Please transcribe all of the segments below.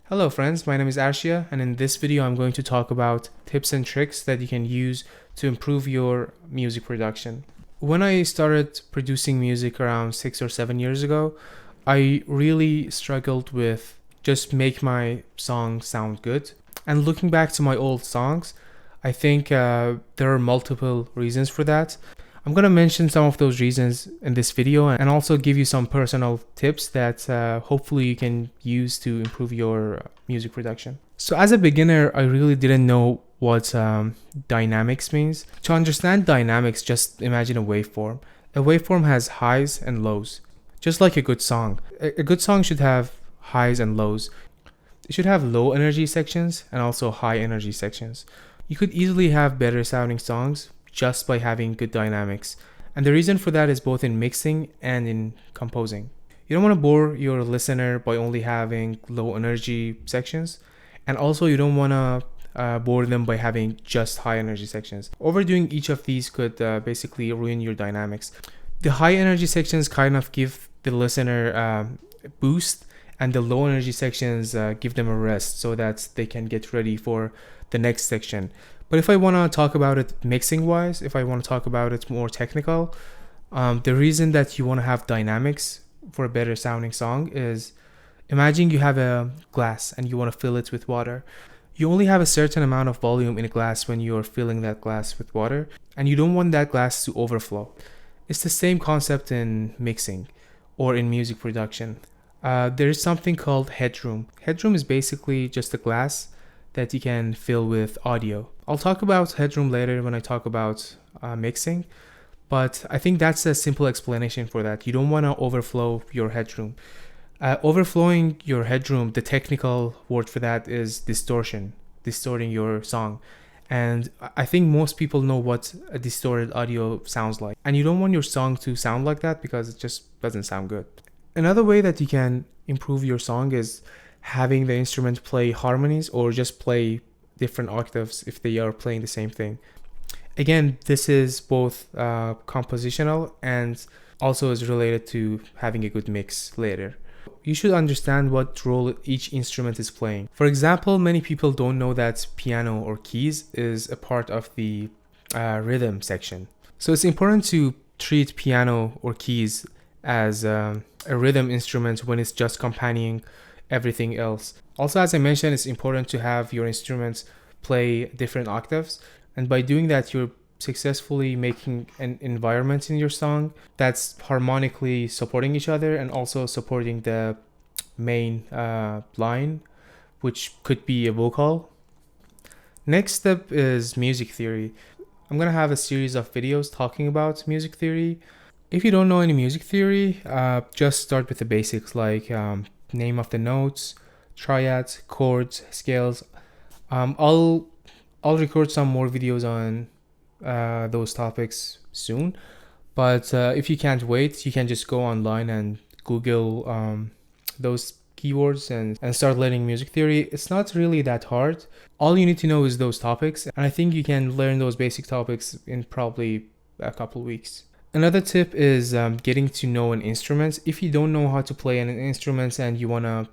Hello friends, my name is Arshia, and in this video I'm going to talk about tips and tricks that you can use to improve your music production. When I started producing music around 6 or 7 years ago, I really struggled with just make my song sound good. And looking back to my old songs, I think there are multiple reasons for that. I'm going to mention some of those reasons in this video and also give you some personal tips that hopefully you can use to improve your music production. So as a beginner, I really didn't know what dynamics means. To understand dynamics, just imagine a waveform. A waveform has highs and lows, just like a good song. A good song should have highs and lows. It should have low energy sections and also high energy sections. You could easily have better sounding songs just by having good dynamics. And the reason for that is both in mixing and in composing. You don't want to bore your listener by only having low energy sections, and also you don't want to bore them by having just high energy sections. Overdoing each of these could basically ruin your dynamics. The high energy sections kind of give the listener a boost, and the low energy sections give them a rest so that they can get ready for the next section. But if I want to talk about it mixing wise, if I want to talk about it more technical, the reason that you want to have dynamics for a better sounding song is, imagine you have a glass and you want to fill it with water. You only have a certain amount of volume in a glass when you're filling that glass with water, and you don't want that glass to overflow. It's the same concept in mixing or in music production. There is something called headroom. Headroom is basically just a glass that you can fill with audio. I'll talk about headroom later when I talk about mixing, but I think that's a simple explanation for that. You don't want to overflow your headroom. Overflowing your headroom, the technical word for that is distortion, distorting your song. And I think most people know what a distorted audio sounds like. And you don't want your song to sound like that because it just doesn't sound good. Another way that you can improve your song is having the instrument play harmonies or just play different octaves if they are playing the same thing. Again, this is both compositional and also is related to having a good mix later. You should understand what role each instrument is playing. For example, many people don't know that piano or keys is a part of the rhythm section. So it's important to treat piano or keys as a rhythm instrument when it's just accompanying everything else. Also, as I mentioned, it's important to have your instruments play different octaves, and by doing that you're successfully making an environment in your song that's harmonically supporting each other and also supporting the main line, which could be a vocal. Next step is music theory. I'm gonna have a series of videos talking about music theory. If you don't know any music theory, just start with the basics like name of the notes, triads, chords, scales. I'll record some more videos on those topics soon, but if you can't wait, you can just go online and Google those keywords and start learning music theory. It's not really that hard. All you need to know is those topics, and I think you can learn those basic topics in probably a couple weeks. Another tip is getting to know an instrument. If you don't know how to play an instrument and you want to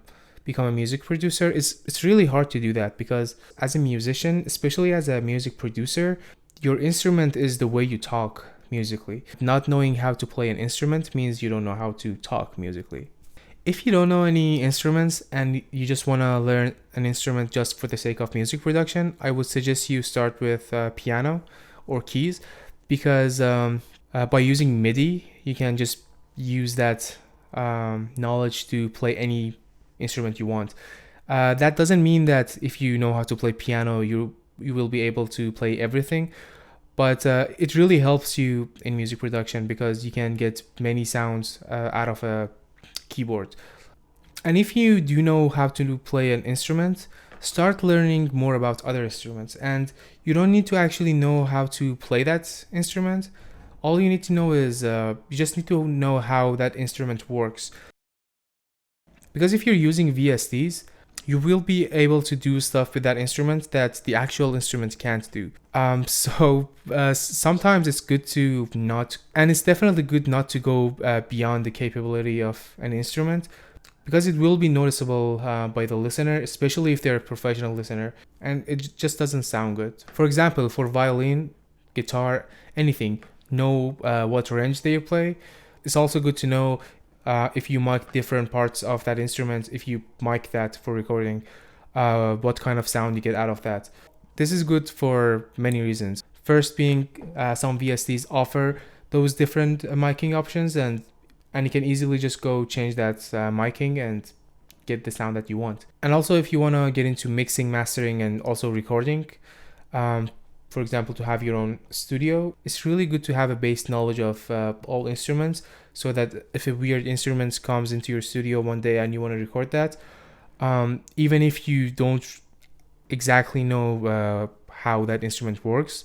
become a music producer, it's really hard to do that, because as a musician, especially as a music producer, your instrument is the way you talk musically. Not knowing how to play an instrument means you don't know how to talk musically. If you don't know any instruments and you just want to learn an instrument just for the sake of music production, I would suggest you start with piano or keys, because by using MIDI, you can just use that knowledge to play any instrument you want. That doesn't mean that if you know how to play piano, you will be able to play everything, but it really helps you in music production because you can get many sounds out of a keyboard. And if you do know how to play an instrument, start learning more about other instruments. And you don't need to actually know how to play that instrument. All you need to know is you just need to know how that instrument works. Because if you're using VSTs, you will be able to do stuff with that instrument that the actual instrument can't do. Sometimes it's good to not, and it's definitely good not to go beyond the capability of an instrument. because it will be noticeable by the listener, especially if they're a professional listener, and it just doesn't sound good. For example, for violin, guitar, anything, know what range they play. It's also good to know if you mic different parts of that instrument, if you mic that for recording, what kind of sound you get out of that. This is good for many reasons. First being some VSTs offer those different miking options, and you can easily just go change that miking and get the sound that you want. And also, if you want to get into mixing, mastering, and also recording, for example, to have your own studio, it's really good to have a base knowledge of all instruments, so that if a weird instrument comes into your studio one day and you want to record that, even if you don't exactly know how that instrument works,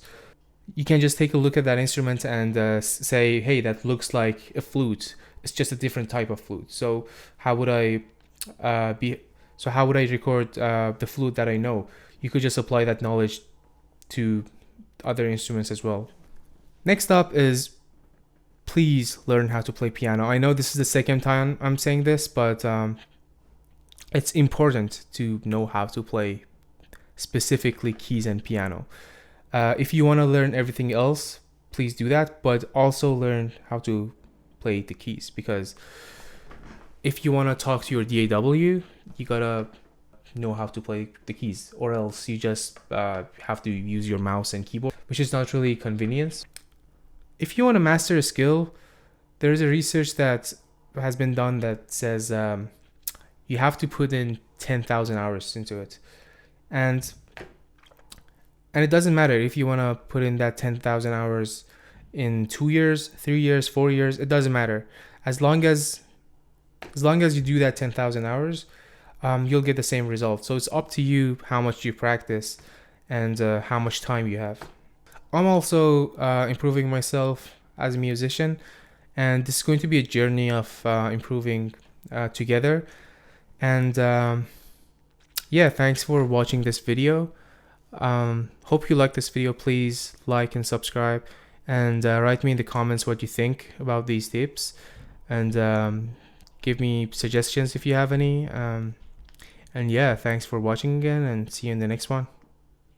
you can just take a look at that instrument and say, hey, that looks like a flute. It's just a different type of flute. So how would I record the flute that I know? You could just apply that knowledge to other instruments as well. Next up is, please learn how to play piano. I know this is the second time I'm saying this, but it's important to know how to play specifically keys and piano. If you want to learn everything else, please do that, but also learn how to play the keys, because if you want to talk to your DAW, you gotta know how to play the keys, or else you just have to use your mouse and keyboard, which is not really convenient. If you want to master a skill, there's a research that has been done that says you have to put in 10,000 hours into it, and it doesn't matter if you want to put in that 10,000 hours in 2 years, 3 years, 4 years. It doesn't matter. As long as you do that 10,000 hours, you'll get the same result. So it's up to you how much you practice and how much time you have. I'm also improving myself as a musician, and this is going to be a journey of improving together. And yeah, thanks for watching this video. Hope you like this video. Please like and subscribe, and write me in the comments what you think about these tips, and give me suggestions if you have any. And yeah, thanks for watching again, and see you in the next one.